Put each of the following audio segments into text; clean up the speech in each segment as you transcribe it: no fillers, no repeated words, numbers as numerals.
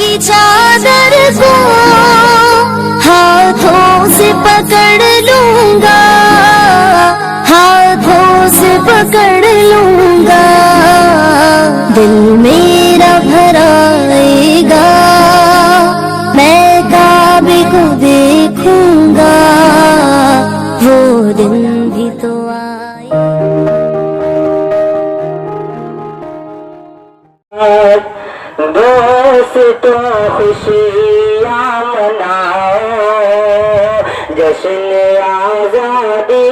की चादर को हाथों से पकड़ लूंगा, हाथों से पकड़ लूंगा। दिल मेरा भराएगा, मैं काबे को देखूंगा, वो दिन भी तो दोस्तों खुशियाँ मनाओ, जश्न आज़ादी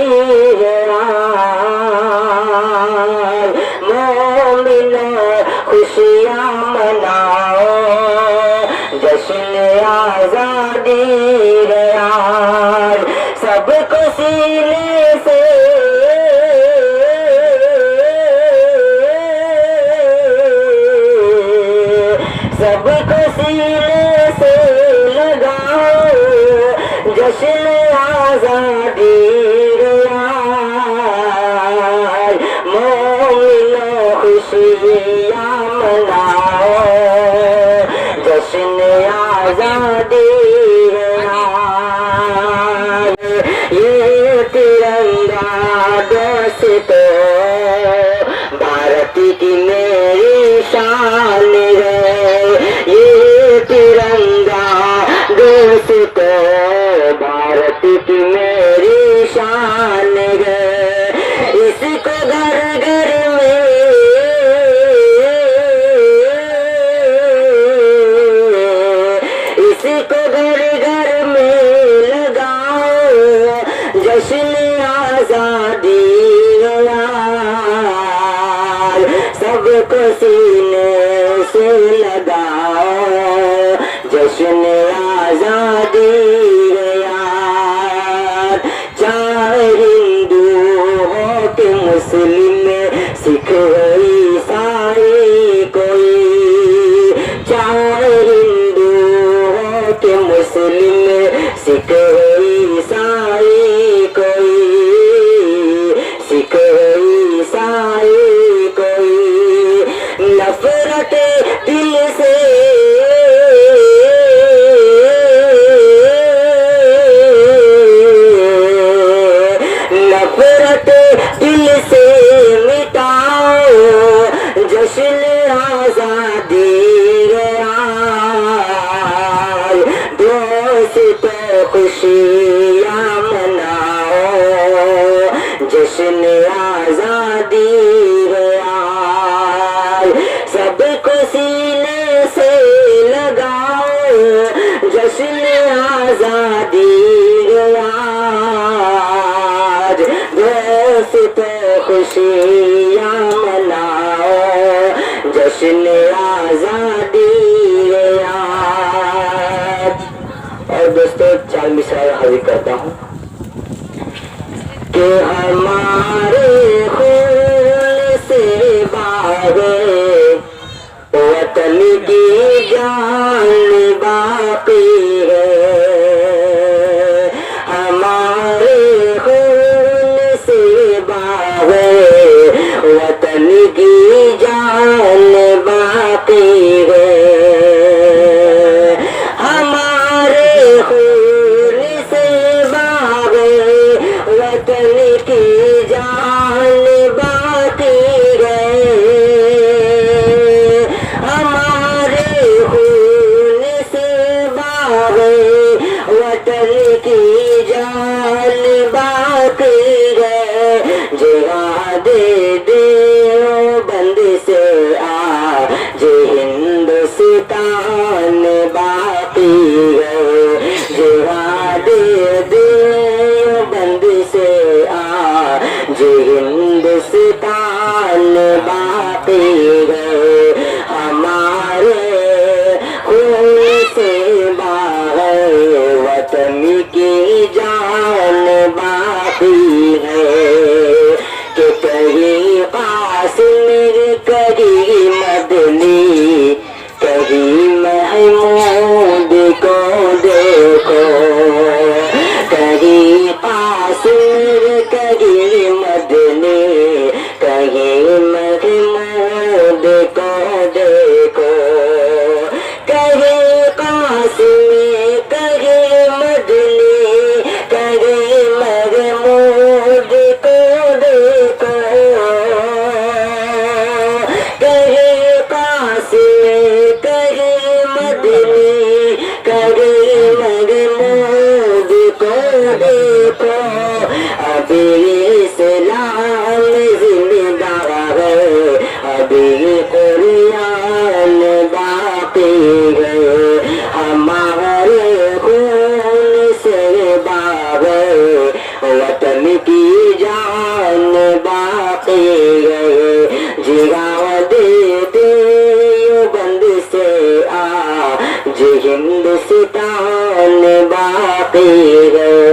है आज। मोमिनों खुशियाँ मनाओ, जश्न आज़ादी है आज। सबको सीने से सबको सीने से लगाओ, जश्न आज़ादी आज। मोमिनों खुशियाँ मनाओ, जश्न आज़ादी आज। ये तिरंगा दोस्तों भारत की मेरी शान है। ये तिरंगा दोस्तों भारत की मेरी शान है। इसको घर घर में इसको घर घर में लगाओ, जश्न आज़ादी आज। सबको सीने से लगाओ, जश्न आज़ादी आज। चाहे हिंदू हो कि मुस्लिम, सिख ईसाई कोई, चाहे हिंदू हो कि मुस्लिम, सिख ईसाई कोई, सिख ईसाई कोई। नफरत दिल से नफरत दिल से मिटाओ, जश्न आज़ादी आज। दोस्तों खुशियाँ मनाओ, जश्न आज़ादी आज। सबको सीने से लगाओ, जश्न आज़ादी आज। दोस्तों खुशियाँ मनाओ, जश्न आज़ादी आज। और दोस्तों चार मिसाल हाजिर करता हूँ कि हमारे खून से बागे वतन की जान बाकी है। हमारे खून से बागे वतन की जान बाकी है। हमारे खून से बागे वतन की जान बाकी है। हमारे खून से बागे वतन की जान बाकी है। जिहाद देवबंद से आज हिंदुस्तान बाकी है। जिहाद देवबंद से आज हिंदुस्तान बाकी है। हमारे खून से बाहर वतन की जान बाकी है। कि कहीं कासिम कहीं मदनी कहीं महमूद को देखो अभी इस्लाम जिंदा है, अभी कुरान बाकी है, हमारे खून से बाग वतन की जान बाकी है, जिगाव देते बंद से आज हिंदुस्तान बाकी है।